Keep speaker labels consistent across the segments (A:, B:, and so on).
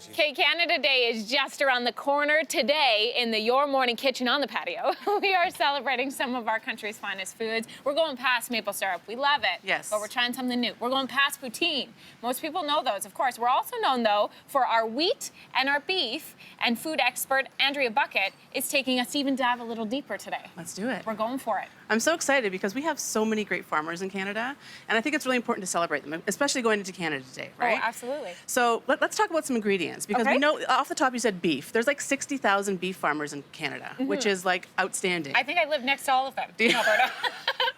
A: Okay, Canada Day is just around the corner. Today, in the Your Morning Kitchen on the patio, we are celebrating some of our country's finest foods. We're going past maple syrup. We love it.
B: Yes.
A: But we're trying something new. We're going past poutine. Most people know those, of course. We're also known, though, for our wheat and our beef. And food expert Andrea Bucket is taking us to even dive a little deeper today.
B: Let's do it.
A: We're going for it.
B: I'm so excited because we have so many great farmers in Canada, and I think it's really important to celebrate them, especially going into Canada today, right?
A: Oh, absolutely.
B: So let's talk about some ingredients, because we know, off the top you said beef. There's like 60,000 beef farmers in Canada, which is like outstanding.
A: I think I live next to all of them in Alberta.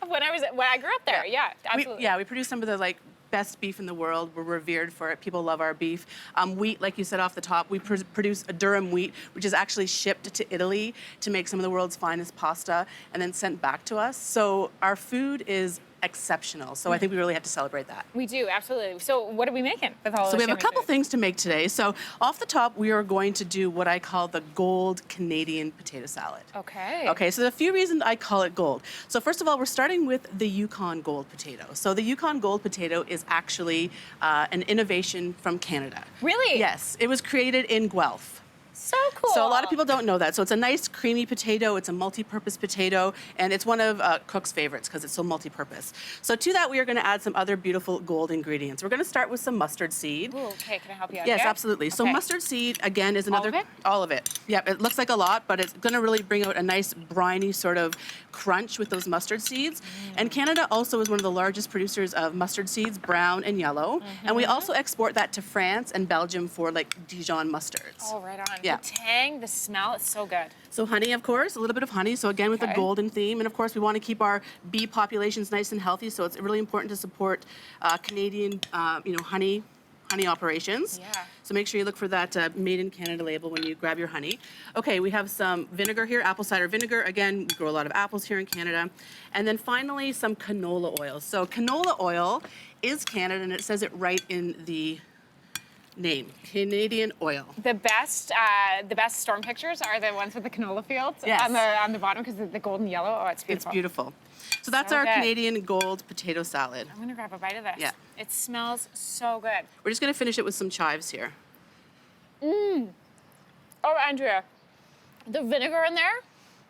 A: when I grew up there, yeah, absolutely.
B: We produce some of the best beef in the world. We're revered for it. People love our beef. Wheat, like you said off the top, we produce a durum wheat, which is actually shipped to Italy to make some of the world's finest pasta and then sent back to us. So our food is exceptional. So I think we really have to celebrate that.
A: We do, absolutely. So what are we making with all
B: So we have a couple things to make today. So off the top, we are going to do what I call the gold Canadian potato salad.
A: Okay.
B: Okay, so there's a few reasons I call it gold. So first of all, we're starting with the Yukon Gold potato. So the Yukon Gold potato is actually an innovation from Canada.
A: Really?
B: Yes, it was created in Guelph.
A: So cool.
B: So a lot of people don't know that. So it's a nice creamy potato. It's a multi-purpose potato, and it's one of Cook's favorites because it's so multi-purpose. So to that, we are going to add some other beautiful gold ingredients. We're going to start with some mustard seed.
A: Ooh, okay, can I help you out?
B: Yes,
A: here?
B: absolutely. So mustard seed, again, is another...
A: All of it?
B: All of it. Yep, it looks like a lot, but it's going to really bring out a nice briny sort of crunch with those mustard seeds. And Canada also is one of the largest producers of mustard seeds, brown and yellow. And we also export that to France and Belgium for Dijon mustards.
A: Oh, right on.
B: Yeah.
A: The tang, the smell, it's so good.
B: So honey, of course, a little bit of honey. So again, with the golden theme. And of course, we want to keep our bee populations nice and healthy. So it's really important to support Canadian, honey operations.
A: Yeah.
B: So make sure you look for that Made in Canada label when you grab your honey. Okay, we have some vinegar here, apple cider vinegar. Again, we grow a lot of apples here in Canada. And then finally, some canola oil. So canola oil is Canada, and it says it right in the name, Canadian oil.
A: The best storm pictures are the ones with the canola fields
B: Yes.
A: on the bottom because the golden yellow. Oh, it's beautiful.
B: It's beautiful. So that's
A: So
B: our
A: good.
B: Canadian gold potato salad.
A: I'm gonna grab a bite of this.
B: Yeah.
A: It smells so good.
B: We're just gonna finish it with some chives here.
A: Oh, Andrea, the vinegar in there,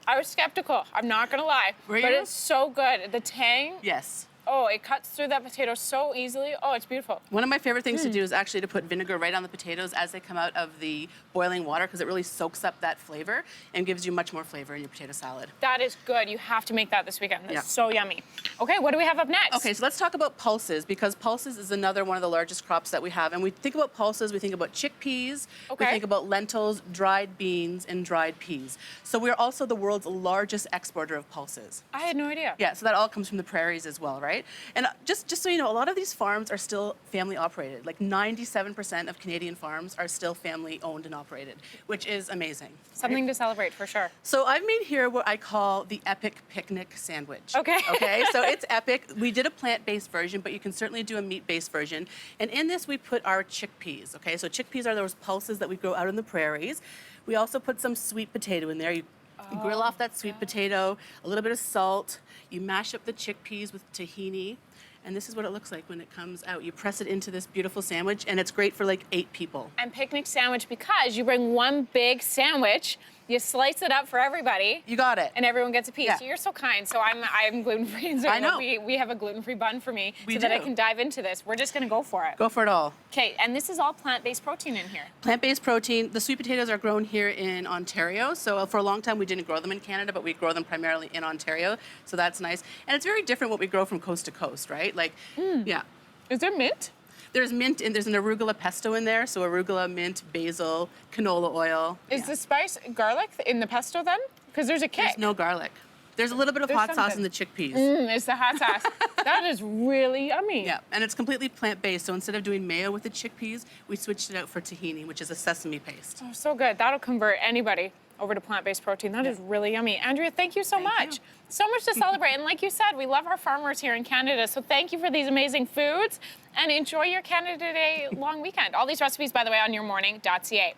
A: I was skeptical. I'm not gonna lie.
B: Were
A: But
B: you?
A: it's so good. The tang,
B: Yes.
A: oh, it cuts through that potato so easily. Oh, it's beautiful.
B: One of my favorite things to do is actually to put vinegar right on the potatoes as they come out of the boiling water, because it really soaks up that flavor and gives you much more flavor in your potato salad.
A: That is good. You have to make that this weekend. That's
B: Yeah.
A: so yummy. Okay, what do we have up next?
B: Okay, so let's talk about pulses, because pulses is another one of the largest crops that we have. And we think about pulses, we think about chickpeas, we think about lentils, dried beans, and dried peas. So we're also the world's largest exporter of pulses.
A: I had no idea.
B: Yeah, so that all comes from the prairies as well, right? And just so you know, a lot of these farms are still family operated. Like 97% of Canadian farms are still family owned and operated, which is amazing.
A: Something to celebrate for sure.
B: So I've made here what I call the epic picnic sandwich.
A: Okay.
B: Okay, so it's epic. We did a plant-based version, but you can certainly do a meat-based version. And in this, we put our chickpeas, okay? So chickpeas are those pulses that we grow out in the prairies. We also put some sweet potato in there. You grill off that sweet potato, a little bit of salt. You mash up the chickpeas with tahini. And this is what it looks like when it comes out. You press it into this beautiful sandwich, and it's great for 8 people.
A: And picnic sandwich because you bring one big sandwich, you slice it up for everybody.
B: You got it.
A: And everyone gets a piece.
B: Yeah.
A: So you're so kind. So I'm gluten-free. So
B: I know.
A: We have a gluten-free bun for me
B: We
A: that I
B: do.
A: can dive into this. We're just gonna go for it.
B: Go for it all.
A: Okay, and this is all plant-based protein in here.
B: Plant-based protein. The sweet potatoes are grown here in Ontario. So for a long time, we didn't grow them in Canada, but we grow them primarily in Ontario. So that's nice. And it's very different what we grow from coast to coast, right? Yeah.
A: Is there mint?
B: There's mint, and there's an arugula pesto in there. So arugula, mint, basil, canola oil.
A: Is the spice garlic in the pesto then? Because there's a kick.
B: There's no garlic. There's a little bit of hot sauce in
A: something.
B: the chickpeas.
A: It's the hot sauce. That is really yummy.
B: Yeah, and it's completely plant-based. So instead of doing mayo with the chickpeas, we switched it out for tahini, which is a sesame paste.
A: Oh, so good. That'll convert anybody over to plant-based protein. That is really yummy. Andrea, thank you so much. So much to celebrate. And like you said, we love our farmers here in Canada. So thank you for these amazing foods and enjoy your Canada Day long weekend. All these recipes, by the way, on yourmorning.ca.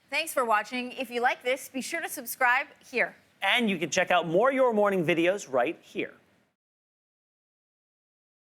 C: Thanks for watching. If you like this, be sure to subscribe here.
D: And you can check out more Your Morning videos right here.